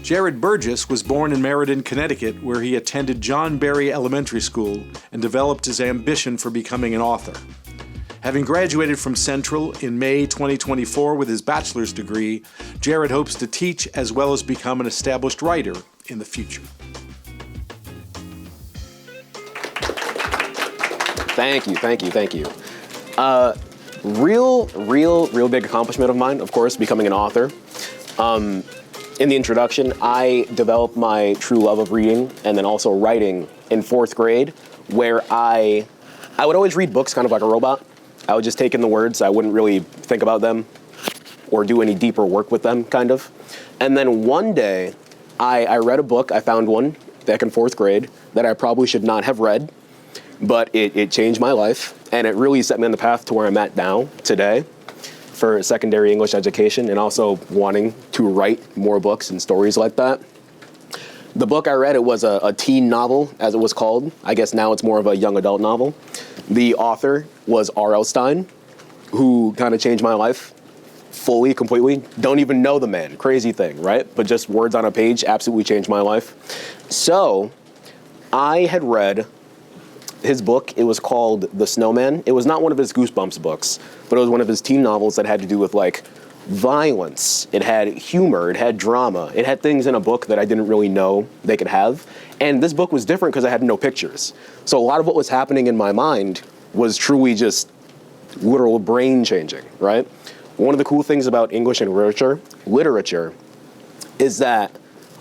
Jared Burgess was born in Meriden, Connecticut, where he attended John Berry Elementary School and developed his ambition for becoming an author. Having graduated from Central in May 2024 with his bachelor's degree, Jared hopes to teach as well as become an established writer in the future. Thank you. Real big accomplishment of mine, of course, becoming an author. In the introduction, I developed my true love of reading and then also writing in 4th grade, where I would always read books kind of like a robot. I would just take in the words. I wouldn't really think about them or do any deeper work with them, kind of. And then one day, I read a book. I found one back in 4th grade that I probably should not have read, but it changed my life, and it really set me on the path to where I'm at now, today, for secondary English education, and also wanting to write more books and stories like that. The book I read, it was a teen novel, as it was called. I guess now it's more of a young adult novel. The author was R.L. Stine, who kind of changed my life fully, completely. Don't even know the man. Crazy thing, right? But just words on a page absolutely changed my life. So I had read his book. It was called The Snowman. It was not one of his Goosebumps books, but it was one of his teen novels that had to do with like violence. It had humor, it had drama, it had things in a book that I didn't really know they could have. And this book was different because I had no pictures. So a lot of what was happening in my mind was truly just literal brain changing, right? One of the cool things about English and literature is that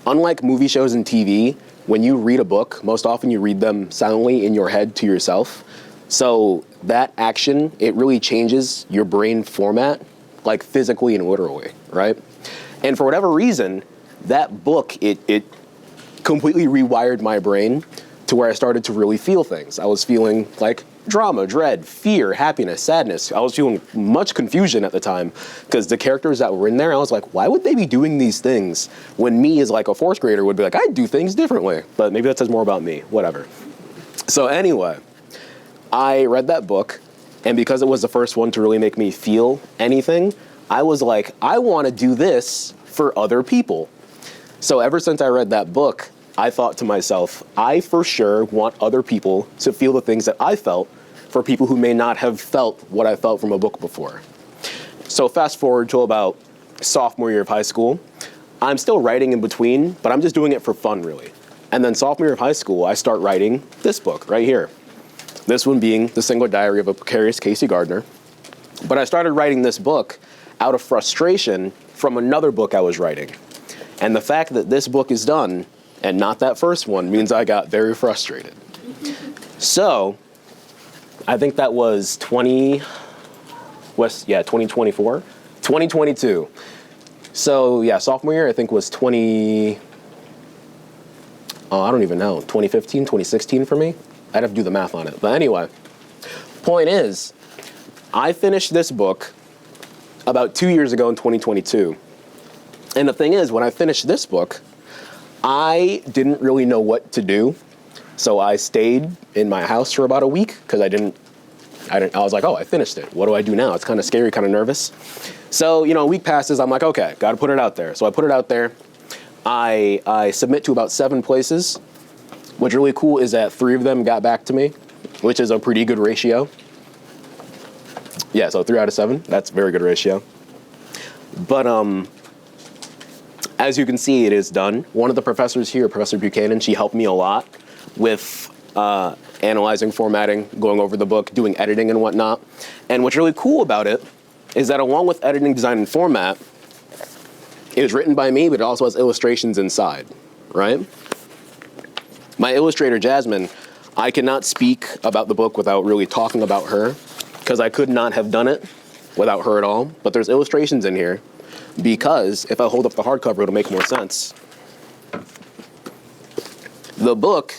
unlike movie shows and TV, when you read a book, most often you read them silently in your head to yourself. So that action, it really changes your brain format, like physically and literally, right? And for whatever reason, that book, it completely rewired my brain to where I started to really feel things. I was feeling like drama, dread, fear, happiness, sadness. I was feeling much confusion at the time because the characters that were in there, I was like, why would they be doing these things when me as like a 4th grader would be like, I'd do things differently. But maybe that says more about me, whatever. So anyway, I read that book, and because it was the first one to really make me feel anything, I was like, I want to do this for other people. So ever since I read that book, I thought to myself, I for sure want other people to feel the things that I felt for people who may not have felt what I felt from a book before. So fast forward to about sophomore year of high school. I'm still writing in between, but I'm just doing it for fun, really. And then sophomore year of high school, I start writing this book right here. This one being The Single Diary of a Precarious Casey Gardner. But I started writing this book out of frustration from another book I was writing. And the fact that this book is done and not that first one means I got very frustrated. So I think that was 2024, 2022. So yeah, sophomore year I think was 2015, 2016 for me. I'd have to do the math on it. But anyway, point is, I finished this book about 2 years ago in 2022. And the thing is, when I finished this book, I didn't really know what to do. So I stayed in my house for about a week because I was like, oh, I finished it. What do I do now? It's kind of scary, kind of nervous. So, a week passes. I'm like, okay, got to put it out there. So I put it out there. I submit to about 7 places. What's really cool is that 3 of them got back to me, which is a pretty good ratio. Yeah, so 3 out of 7, that's a very good ratio. But as you can see, it is done. One of the professors here, Professor Buchanan, she helped me a lot with analyzing, formatting, going over the book, doing editing and whatnot. And what's really cool about it is that along with editing, design, and format, it was written by me, but it also has illustrations inside, right? My illustrator, Jasmine, I cannot speak about the book without really talking about her, because I could not have done it without her at all. But there's illustrations in here, because if I hold up the hardcover, it'll make more sense. The book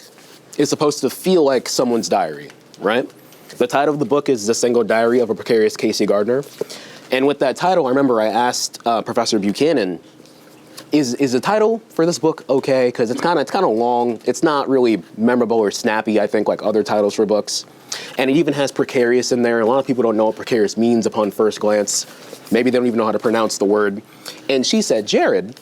is supposed to feel like someone's diary, right? The title of the book is The Single Diary of a Precarious Casey Gardner. And with that title, I remember I asked Professor Buchanan, is the title for this book okay? Because it's kind of long. It's not really memorable or snappy, I think, like other titles for books. And it even has precarious in there. A lot of people don't know what precarious means upon first glance. Maybe they don't even know how to pronounce the word. And she said, Jared,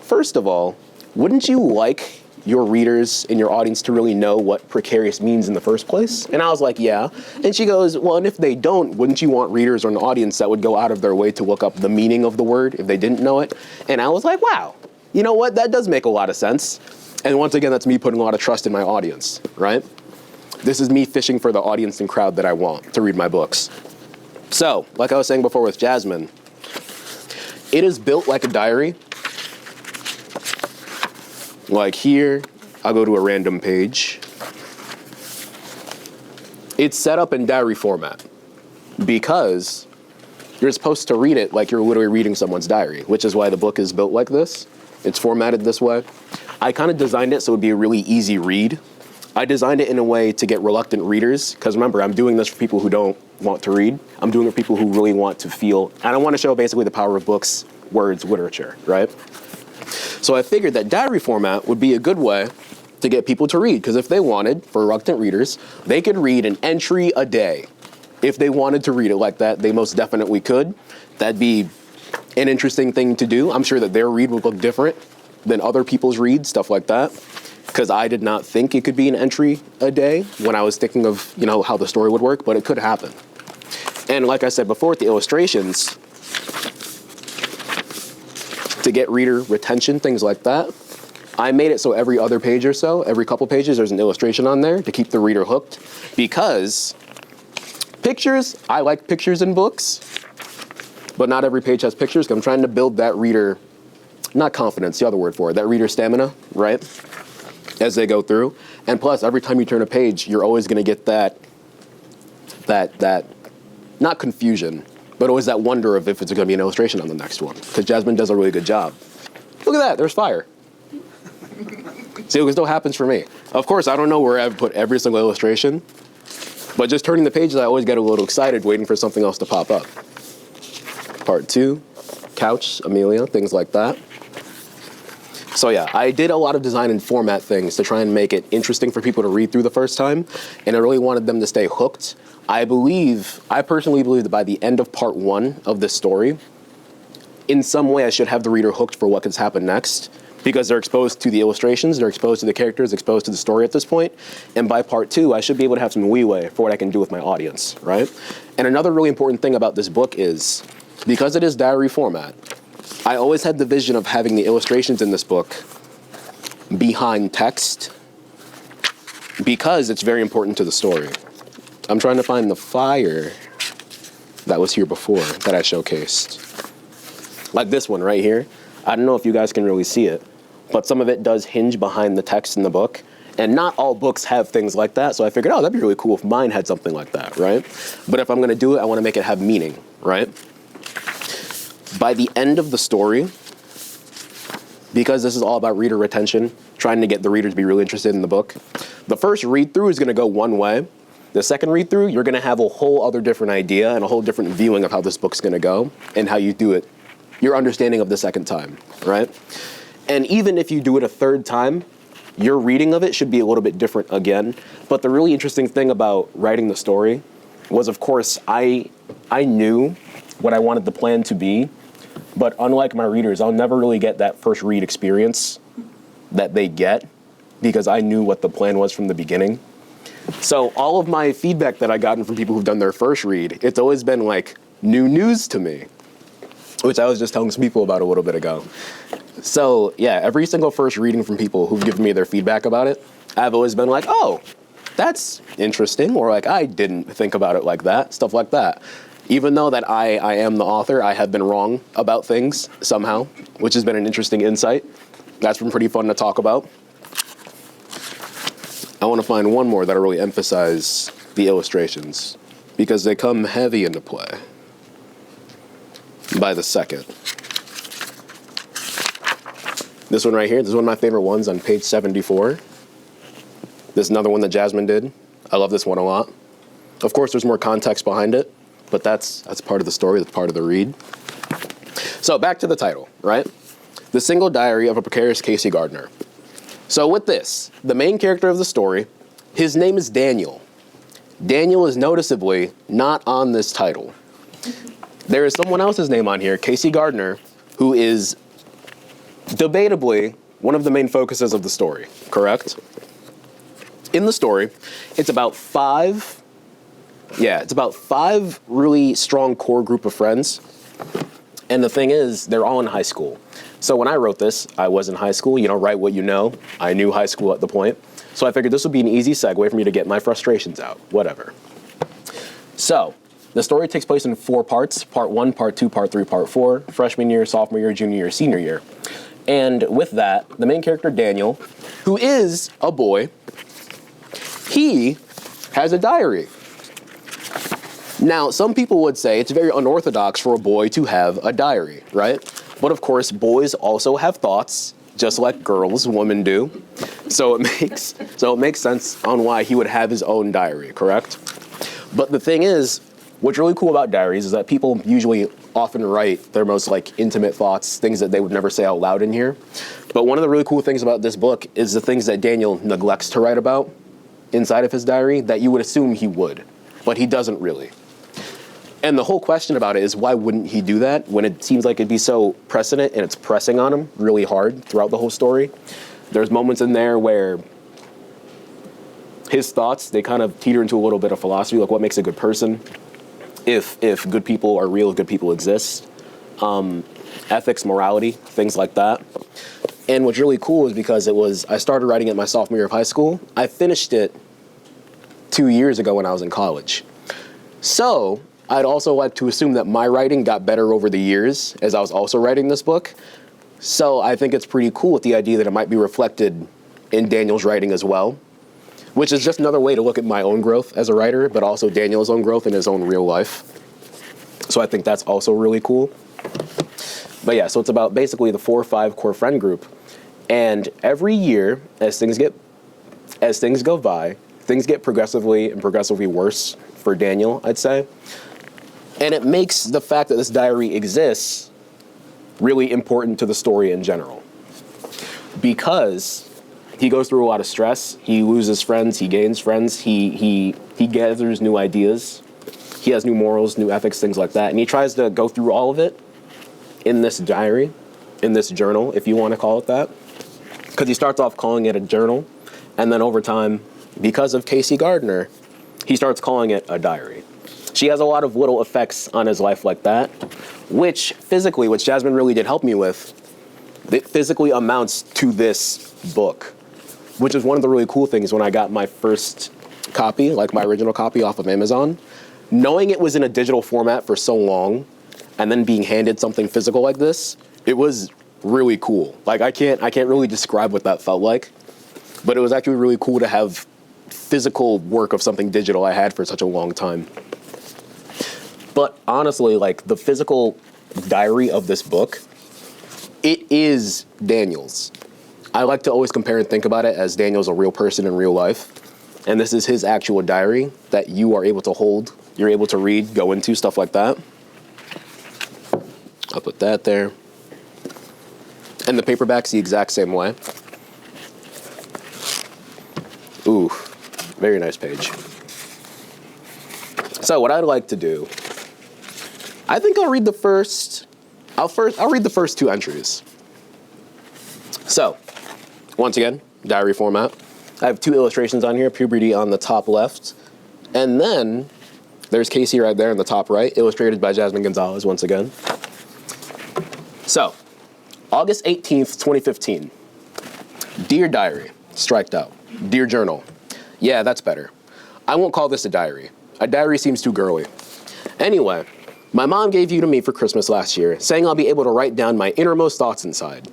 first of all, wouldn't you like your readers and your audience to really know what precarious means in the first place? And I was like, yeah. And she goes, well, and if they don't, wouldn't you want readers or an audience that would go out of their way to look up the meaning of the word if they didn't know it? And I was like, wow, you know what? That does make a lot of sense. And once again, that's me putting a lot of trust in my audience, right? This is me fishing for the audience and crowd that I want to read my books. So, like I was saying before with Jasmine, it is built like a diary. Like here, I'll go to a random page. It's set up in diary format because you're supposed to read it like you're literally reading someone's diary, which is why the book is built like this. It's formatted this way. I kind of designed it so it would be a really easy read. I designed it in a way to get reluctant readers, because remember, I'm doing this for people who don't want to read. I'm doing it for people who really want to feel, and I want to show basically the power of books, words, literature, right? So I figured that diary format would be a good way to get people to read, because if they wanted, for reluctant readers, they could read an entry a day. If they wanted to read it like that, they most definitely could. That'd be an interesting thing to do. I'm sure that their read would look different than other people's read, stuff like that, because I did not think it could be an entry a day when I was thinking of, you know, how the story would work, but it could happen. And like I said before, with the illustrations, to get reader retention, things like that, I made it so every other page or so, every couple pages, there's an illustration on there to keep the reader hooked. Because pictures, I like pictures in books, but not every page has pictures. I'm trying to build that reader, not confidence, the other word for it, that reader stamina, right, as they go through. And plus, every time you turn a page, you're always going to get that, not confusion, but always that wonder of if it's going to be an illustration on the next one. Because Jasmine does a really good job. Look at that, there's fire. See, it still happens for me. Of course, I don't know where I've put every single illustration, but just turning the pages, I always get a little excited waiting for something else to pop up. Part 2, couch, Amelia, things like that. So yeah, I did a lot of design and format things to try and make it interesting for people to read through the first time, and I really wanted them to stay hooked. I personally believe that by the end of part 1 of this story, in some way I should have the reader hooked for what could happen next, because they're exposed to the illustrations, they're exposed to the characters, exposed to the story at this point, and by part 2, I should be able to have some leeway for what I can do with my audience, right? And another really important thing about this book is, because it is diary format, I always had the vision of having the illustrations in this book behind text, because it's very important to the story. I'm trying to find the fire that was here before that I showcased. Like this one right here. I don't know if you guys can really see it, but some of it does hinge behind the text in the book. And not all books have things like that, so I figured, oh, that'd be really cool if mine had something like that, right? But if I'm gonna do it, I wanna make it have meaning, right? By the end of the story, because this is all about reader retention, trying to get the reader to be really interested in the book, the first read-through is gonna go one way. The second read-through, you're gonna have a whole other different idea and a whole different viewing of how this book's gonna go and how you do it, your understanding of the second time, right? And even if you do it a third time, your reading of it should be a little bit different again. But the really interesting thing about writing the story was, of course, I knew what I wanted the plan to be, but unlike my readers, I'll never really get that first read experience that they get because I knew what the plan was from the beginning. So all of my feedback that I've gotten from people who've done their first read, it's always been like new news to me, which I was just telling some people about a little bit ago. So yeah, every single first reading from people who've given me their feedback about it, I've always been like, oh, that's interesting, or like, I didn't think about it like that, stuff like that. Even though that I am the author, I have been wrong about things somehow, which has been an interesting insight. That's been pretty fun to talk about. I want to find one more that'll really emphasize the illustrations, because they come heavy into play by the second. This one right here, this is one of my favorite ones on page 74. This is another one that Jasmine did. I love this one a lot. Of course, there's more context behind it, but that's part of the story, that's part of the read. So back to the title, right? The Single Diary of a Precarious Casey Gardner. So with this, the main character of the story, his name is Daniel. Daniel is noticeably not on this title. There is someone else's name on here, Casey Gardner, who is debatably one of the main focuses of the story, correct? In the story, it's about five really strong core group of friends. And the thing is, they're all in high school. So when I wrote this, I was in high school, write what you know. I knew high school at the point. So I figured this would be an easy segue for me to get my frustrations out, whatever. So the story takes place in 4 parts, part 1, part 2, part 3, part 4, freshman year, sophomore year, junior year, senior year. And with that, the main character, Daniel, who is a boy, he has a diary. Now, some people would say it's very unorthodox for a boy to have a diary, right? But of course, boys also have thoughts, just like girls, women do. So it makes sense on why he would have his own diary, correct? But the thing is, what's really cool about diaries is that people usually often write their most intimate thoughts, things that they would never say out loud in here. But one of the really cool things about this book is the things that Daniel neglects to write about inside of his diary that you would assume he would, but he doesn't really. And the whole question about it is, why wouldn't he do that when it seems like it'd be so precedent and it's pressing on him really hard throughout the whole story? There's moments in there where his thoughts, they kind of teeter into a little bit of philosophy, like what makes a good person, if good people are real, if good people exist, ethics, morality, things like that. And what's really cool is because I started writing it my sophomore year of high school. I finished it 2 years ago when I was in college. So I'd also like to assume that my writing got better over the years as I was also writing this book. So I think it's pretty cool with the idea that it might be reflected in Daniel's writing as well, which is just another way to look at my own growth as a writer, but also Daniel's own growth in his own real life. So I think that's also really cool. But yeah, so it's about basically the 4 or 5 core friend group. And every year, as things go by, things get progressively worse for Daniel, I'd say. And it makes the fact that this diary exists really important to the story in general. Because he goes through a lot of stress, he loses friends, he gains friends, he gathers new ideas, he has new morals, new ethics, things like that. And he tries to go through all of it in this diary, in this journal, if you want to call it that. Because he starts off calling it a journal, and then over time, because of Casey Gardner, he starts calling it a diary. She has a lot of little effects on his life like that, which Jasmine really did help me with, it physically amounts to this book, which is one of the really cool things when I got my first copy, like my original copy off of Amazon. Knowing it was in a digital format for so long, and then being handed something physical like this, it was really cool. I can't really describe what that felt like, but it was actually really cool to have physical work of something digital I had for such a long time. But honestly, the physical diary of this book, it is Daniel's. I like to always compare and think about it as Daniel's a real person in real life. And this is his actual diary that you are able to hold, you're able to read, go into, stuff like that. I'll put that there. And the paperback's the exact same way. Ooh, very nice page. So what I'd like to do, I think I'll read the first 2 entries. So, once again, diary format. I have 2 illustrations on here, puberty on the top left, and then there's Casey right there in the top right, illustrated by Jasmine Gonzalez once again. So, August 18th, 2015. Dear Diary, striked out. Dear Journal. Yeah, that's better. I won't call this a diary. A diary seems too girly. Anyway, my mom gave you to me for Christmas last year, saying I'll be able to write down my innermost thoughts inside.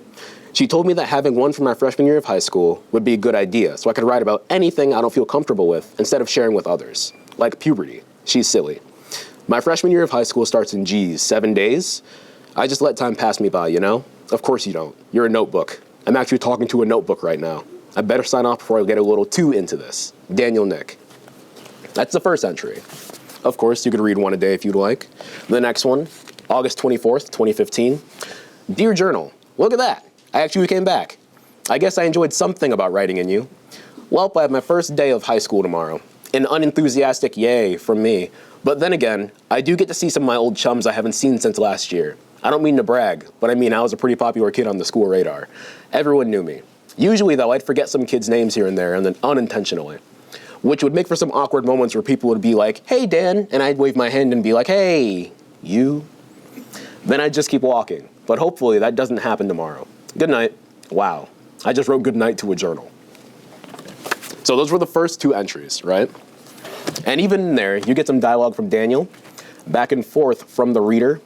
She told me that having one from my freshman year of high school would be a good idea, so I could write about anything I don't feel comfortable with instead of sharing with others. Like puberty. She's silly. My freshman year of high school starts in, 7 days? I just let time pass me by, you know? Of course you don't. You're a notebook. I'm actually talking to a notebook right now. I better sign off before I get a little too into this. Daniel Nick. That's the first entry. Of course, you could read one a day if you'd like. The next one, August 24th, 2015. Dear Journal, look at that. I actually came back. I guess I enjoyed something about writing in you. Well, I have my first day of high school tomorrow. An unenthusiastic yay from me. But then again, I do get to see some of my old chums I haven't seen since last year. I don't mean to brag, but I mean I was a pretty popular kid on the school radar. Everyone knew me. Usually, though, I'd forget some kids' names here and there, and then unintentionally, which would make for some awkward moments where people would be like, "Hey, Dan," and I'd wave my hand and be like, "Hey, you." Then I'd just keep walking. But hopefully that doesn't happen tomorrow. Good night. Wow. I just wrote good night to a journal. So those were the first 2 entries, right? And even in there, you get some dialogue from Daniel, back and forth from the reader,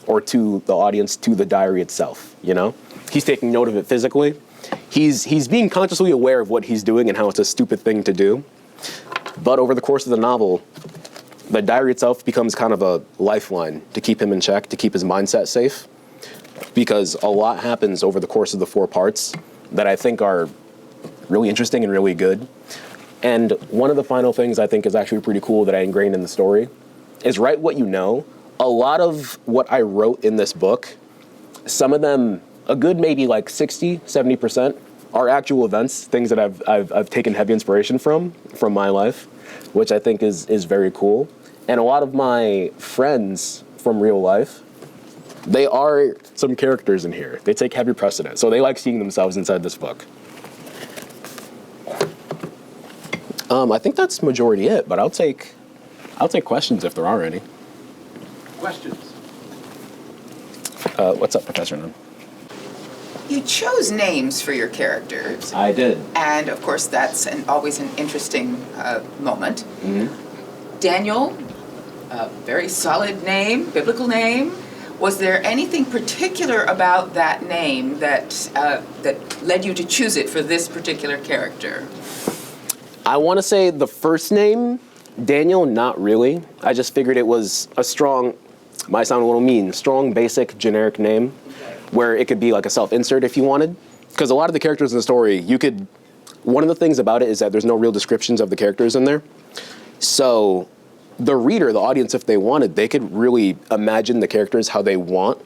or to the audience, to the diary itself, you know? He's taking note of it physically. He's being consciously aware of what he's doing and how it's a stupid thing to do. But over the course of the novel, the diary itself becomes kind of a lifeline to keep him in check, to keep his mindset safe, because a lot happens over the course of the 4 parts that I think are really interesting and really good. And one of the final things I think is actually pretty cool that I ingrained in the story is write what you know. A lot of what I wrote in this book, some of them, a good maybe like 60, 70% are actual events, things that I've taken heavy inspiration from my life, which I think is very cool. And a lot of my friends from real life, they are some characters in here. They take heavy precedence. So they like seeing themselves inside this book. I think that's majority it, but I'll take questions if there are any. Questions? What's up, Professor Nunn? You chose names for your characters, I did. and of course that's always an interesting moment. Mm-hmm. Daniel, a very solid name, biblical name. Was there anything particular about that name that that led you to choose it for this particular character? I want to say the first name, Daniel, not really. I just figured it was a strong, might sound a little mean, strong, basic, generic name, where it could be like a self-insert if you wanted. Because a lot of the characters in the story, one of the things about it is that there's no real descriptions of the characters in there. So the reader, the audience, if they wanted, they could really imagine the characters how they want.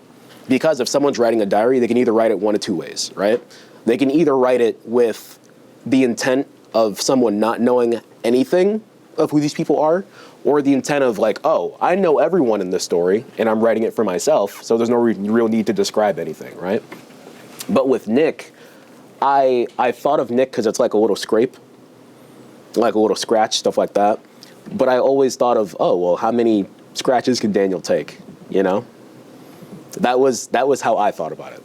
Because if someone's writing a diary, they can either write it one of 2 ways, right? They can either write it with the intent of someone not knowing anything of who these people are, or the intent of like, oh, I know everyone in this story, and I'm writing it for myself, so there's no real need to describe anything, right? But with Nick, I thought of Nick because it's like a little scrape, like a little scratch, stuff like that. But I always thought of, oh, well, how many scratches can Daniel take, you know? That was how I thought about it.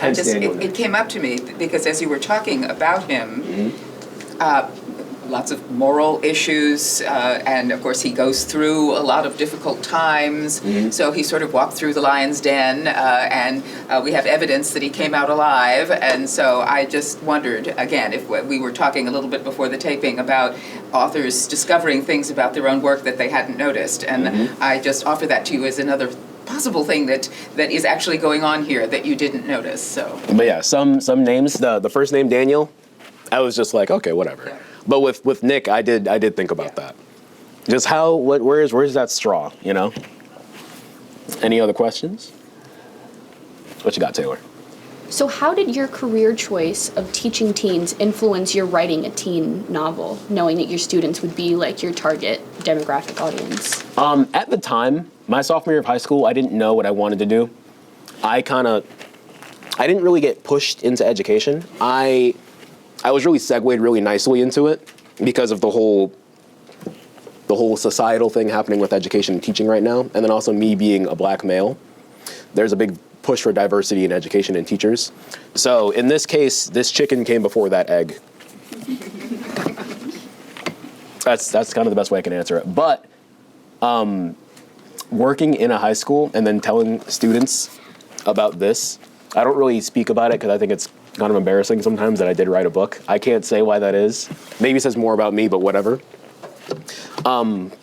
Hence It came up to me because as you were talking about him, Mm-hmm. Lots of moral issues, and of course he goes through a lot of difficult times. Mm-hmm. So he sort of walked through the lion's den, and we have evidence that he came out alive. And so I just wondered, again, if we were talking a little bit before the taping about authors discovering things about their own work that they hadn't noticed. And Mm-hmm. I just offer that to you as another possible thing that is actually going on here that you didn't notice. So, But yeah, some names, the first name, Daniel, I was just like, okay, whatever. Yeah. But with Nick, I did think about that. Just where's that straw, you know? Any other questions? What you got, Taylor? So how did your career choice of teaching teens influence your writing a teen novel, knowing that your students would be like your target demographic audience? At the time, my sophomore year of high school, I didn't know what I wanted to do. I didn't really get pushed into education. I was really segued really nicely into it because of the whole societal thing happening with education and teaching right now, and then also me being a black male. There's a big push for diversity in education and teachers. So in this case, this chicken came before that egg. That's kind of the best way I can answer it. But working in a high school and then telling students about this, I don't really speak about it because I think it's kind of embarrassing sometimes that I did write a book. I can't say why that is. Maybe it says more about me, but whatever.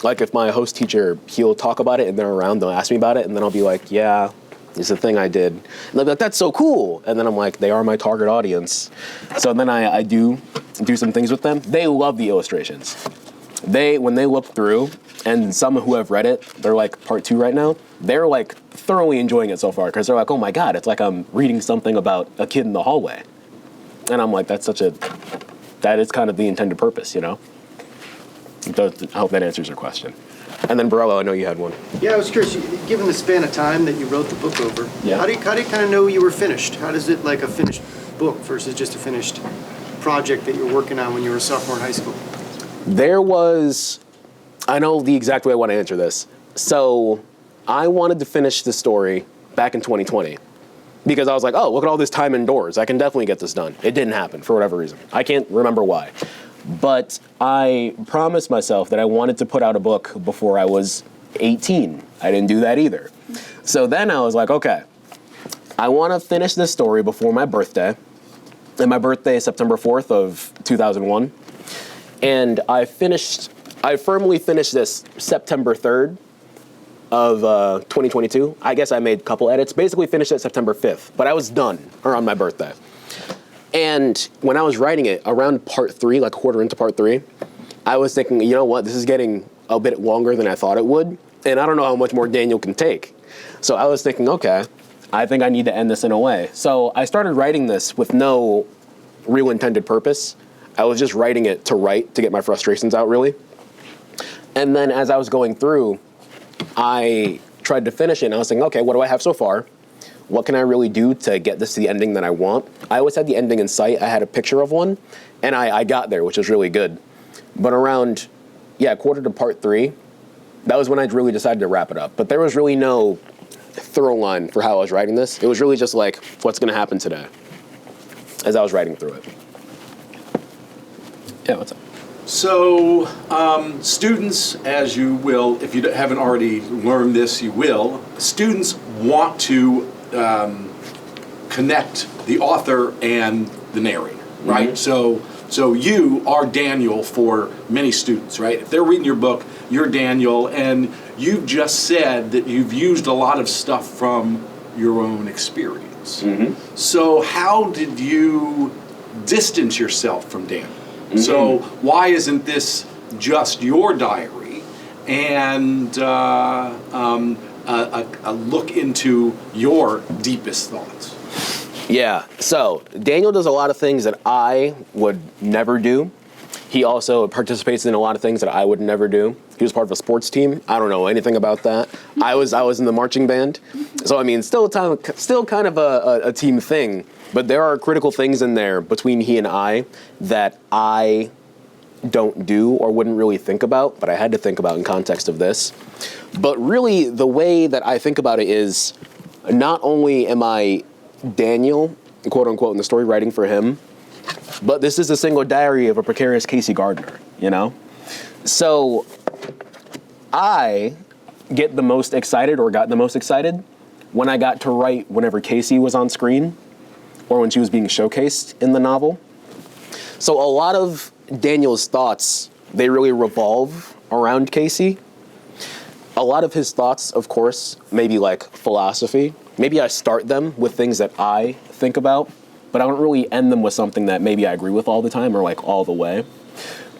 Like if my host teacher, he'll talk about it and they're around, they'll ask me about it, and then I'll be like, yeah, it's a thing I did. And they'll be like, that's so cool. And then I'm like, they are my target audience. So then I do some things with them. They love the illustrations. When they look through, and some who have read it, they're like part 2 right now, they're like thoroughly enjoying it so far because they're like, oh my God, it's like I'm reading something about a kid in the hallway. And I'm like, that is kind of the intended purpose, you know? I hope that answers your question. And then Barello, I know you had one. Yeah, I was curious, given the span of time that you wrote the book over, how do you kind of know you were finished? How does it, like a finished book versus just a finished project that you were working on when you were a sophomore in high school? I know the exact way I want to answer this. So I wanted to finish the story back in 2020 because I was like, oh, look at all this time indoors. I can definitely get this done. It didn't happen for whatever reason. I can't remember why. But I promised myself that I wanted to put out a book before I was 18. I didn't do that either. So then I was like, okay, I want to finish this story before my birthday. And my birthday is September 4th of 2001. And I firmly finished this September 3rd of 2022. I guess I made a couple edits. Basically finished it September 5th, but I was done around my birthday. And when I was writing it, around part 3, like a quarter into part 3, I was thinking, you know what, this is getting a bit longer than I thought it would, and I don't know how much more Daniel can take. So I was thinking, okay, I think I need to end this in a way. So I started writing this with no real intended purpose. I was just writing it to write, to get my frustrations out, really. And then as I was going through, I tried to finish it, and I was thinking, okay, what do I have so far? What can I really do to get this to the ending that I want? I always had the ending in sight. I had a picture of one, and I got there, which was really good. But around, quarter to part 3, that was when I really decided to wrap it up. But there was really no thorough line for how I was writing this. It was really just like, what's going to happen today as I was writing through it. Yeah, what's up? So, students, as you will, if you haven't already learned this, you will. Students want to connect the author and the narrator, right? Mm-hmm. So you are Daniel for many students, right? If they're reading your book, you're Daniel, and you've just said that you've used a lot of stuff from your own experience. Mm-hmm. So how did you distance yourself from Daniel? Mm-hmm. So why isn't this just your diary and a look into your deepest thoughts? Yeah, so Daniel does a lot of things that I would never do. He also participates in a lot of things that I would never do. He was part of a sports team. I don't know anything about that. I was in the marching band. So I mean, still kind of a team thing. But there are critical things in there between he and I that I don't do or wouldn't really think about, but I had to think about in context of this. But really, the way that I think about it is not only am I Daniel, quote unquote, in the story writing for him, but this is a single diary of a precarious Casey Gardner, you know? So I got the most excited when I got to write whenever Casey was on screen or when she was being showcased in the novel. So a lot of Daniel's thoughts, they really revolve around Casey. A lot of his thoughts, of course, maybe like philosophy. Maybe I start them with things that I think about, but I don't really end them with something that maybe I agree with all the time or like all the way.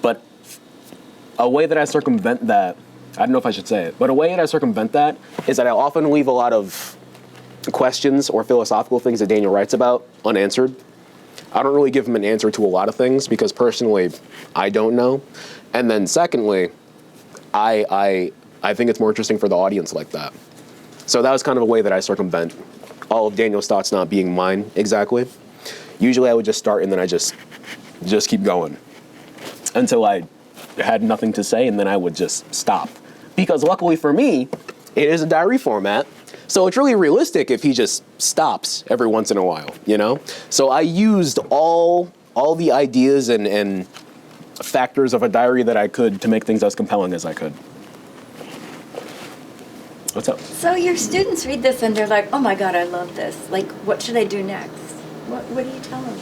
But a way that I circumvent that, I don't know if I should say it, but a way that I circumvent that is that I often leave a lot of questions or philosophical things that Daniel writes about unanswered. I don't really give him an answer to a lot of things because personally, I don't know. And then secondly, I think it's more interesting for the audience like that. So that was kind of a way that I circumvent all of Daniel's thoughts not being mine exactly. Usually I would just start and then I just keep going until I had nothing to say, and then I would just stop. Because luckily for me, it is a diary format, so it's really realistic if he just stops every once in a while, you know? So I used all the ideas and factors of a diary that I could to make things as compelling as I could. What's up? So your students read this and they're like, oh my God, I love this. Like, what should I do next? What do you tell them?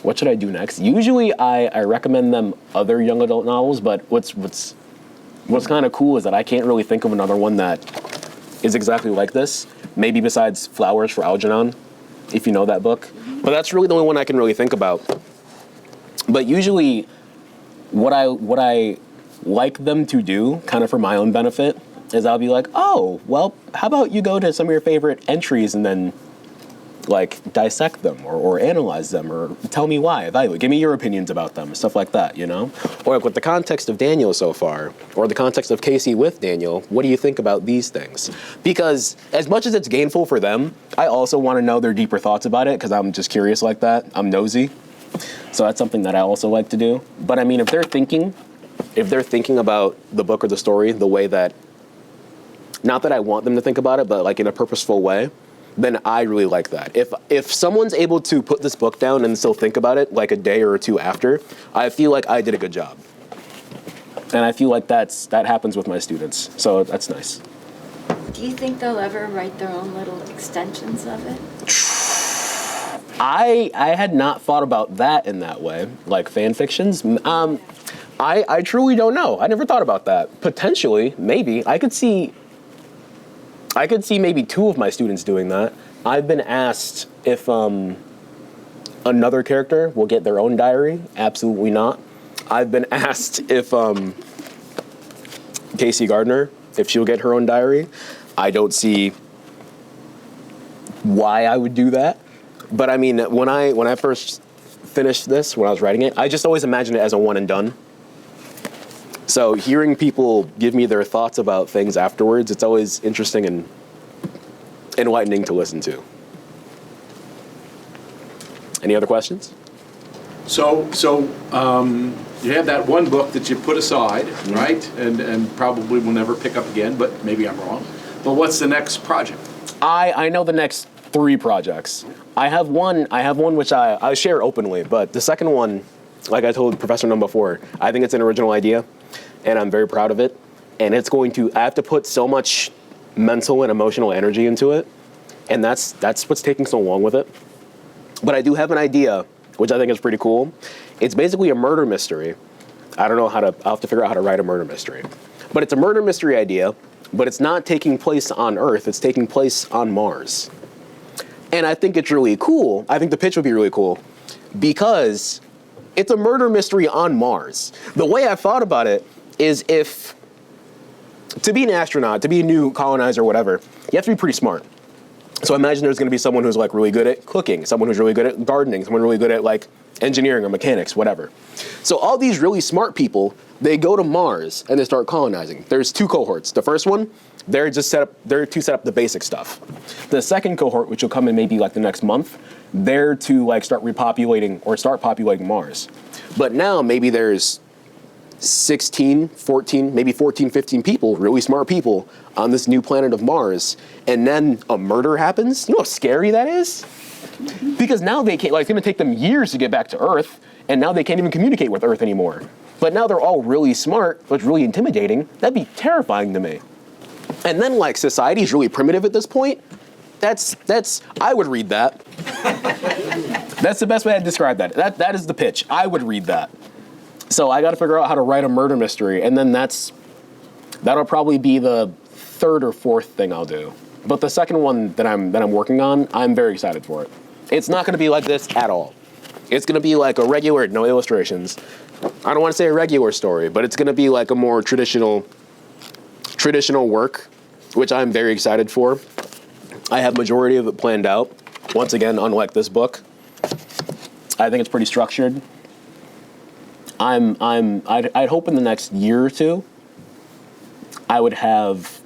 What should I do next? Usually I recommend them other young adult novels, but what's kind of cool is that I can't really think of another one that is exactly like this. Maybe besides Flowers for Algernon, if you know that book. Mm-hmm. But that's really the only one I can really think about. But usually what I like them to do, kind of for my own benefit, is I'll be like, oh, well, how about you go to some of your favorite entries and then like dissect them or analyze them or tell me why, evaluate, give me your opinions about them, stuff like that, you know? Or like with the context of Daniel so far, or the context of Casey with Daniel, what do you think about these things? Because as much as it's gainful for them, I also want to know their deeper thoughts about it because I'm just curious like that. I'm nosy. So that's something that I also like to do. But I mean, if they're thinking about the book or the story the way that, not that I want them to think about it, but like in a purposeful way, then I really like that. If someone's able to put this book down and still think about it like a day or two after, I feel like I did a good job. And I feel like that happens with my students. So that's nice. Do you think they'll ever write their own little extensions of it? I had not thought about that in that way, like fan fictions. I truly don't know. I never thought about that. Potentially, maybe. I could see maybe 2 of my students doing that. I've been asked if another character will get their own diary. Absolutely not. I've been asked if Casey Gardner, if she'll get her own diary. I don't see why I would do that. But I mean, when I first finished this, when I was writing it, I just always imagined it as a one and done. So hearing people give me their thoughts about things afterwards, it's always interesting and enlightening to listen to. Any other questions? So you have that one book that you put aside, right? And probably will never pick up again, but maybe I'm wrong. But what's the next project? I know the next 3 projects. I have one which I share openly, but the second one, like I told Professor Nunn before, I think it's an original idea, and I'm very proud of it. And I have to put so much mental and emotional energy into it, and that's what's taking so long with it. But I do have an idea, which I think is pretty cool. It's basically a murder mystery. I'll have to figure out how to write a murder mystery. But it's a murder mystery idea, but it's not taking place on Earth, it's taking place on Mars. And I think it's really cool. I think the pitch would be really cool because it's a murder mystery on Mars. The way I've thought about it is to be an astronaut, to be a new colonizer or whatever, you have to be pretty smart. So imagine there's going to be someone who's like really good at cooking, someone who's really good at gardening, someone really good at like engineering or mechanics, whatever. So all these really smart people, they go to Mars and they start colonizing. There's 2 cohorts. The first one, they're to set up the basic stuff. The second cohort, which will come in maybe like the next month, they're to like start populating Mars. But now maybe there's 16, 14, maybe 14, 15 people, really smart people on this new planet of Mars, and then a murder happens. You know how scary that is? Because now they can't, like, it's gonna take them years to get back to Earth, and now they can't even communicate with Earth anymore. But now they're all really smart, but it's really intimidating. That'd be terrifying to me. And then like society's really primitive at this point. I would read that. That's the best way to describe that. That is the pitch. I would read that. So I got to figure out how to write a murder mystery, and then that'll probably be the 3rd or 4th thing I'll do. But the second one that I'm working on, I'm very excited for it. It's not going to be like this at all. It's going to be like a regular, no illustrations. I don't want to say a regular story, but it's going to be like a more traditional work, which I'm very excited for. I have majority of it planned out. Once again, unlike this book, I think it's pretty structured. I'd hope in the next year or 2, I would have,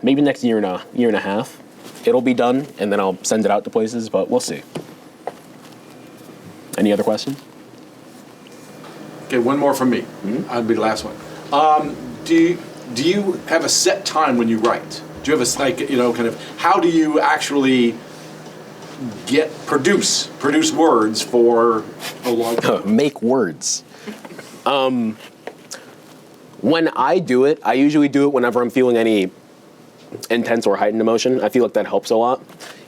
maybe next year and a half, it'll be done, and then I'll send it out to places, but we'll see. Any other questions? Okay, one more from me. I'll be the last one. Do you have a set time when you write? Do you have kind of, how do you actually produce words for a long time? Make words. When I do it, I usually do it whenever I'm feeling any intense or heightened emotion. I feel like that helps a lot.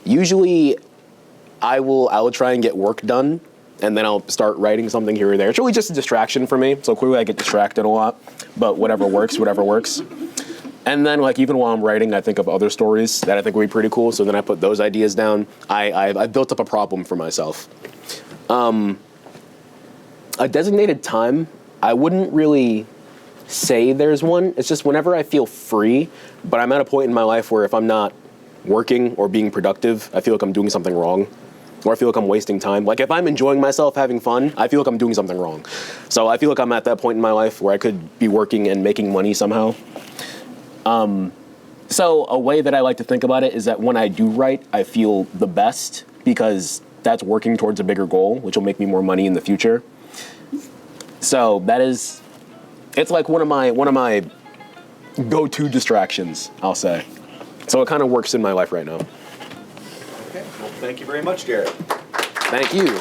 Usually, I will try and get work done, and then I'll start writing something here or there. It's really just a distraction for me, so clearly I get distracted a lot, but whatever works. And then, like, even while I'm writing, I think of other stories that I think would be pretty cool, so then I put those ideas down. I've built up a problem for myself. A designated time, I wouldn't really say there's one. It's just whenever I feel free, but I'm at a point in my life where if I'm not working or being productive, I feel like I'm doing something wrong. or I feel like I'm wasting time. Like if I'm enjoying myself, having fun, I feel like I'm doing something wrong. So I feel like I'm at that point in my life where I could be working and making money somehow. So a way that I like to think about it is that when I do write, I feel the best because that's working towards a bigger goal, which will make me more money in the future. So it's like one of my go-to distractions, I'll say. So it kind of works in my life right now. Okay. Well, thank you very much, Garrett. Thank you.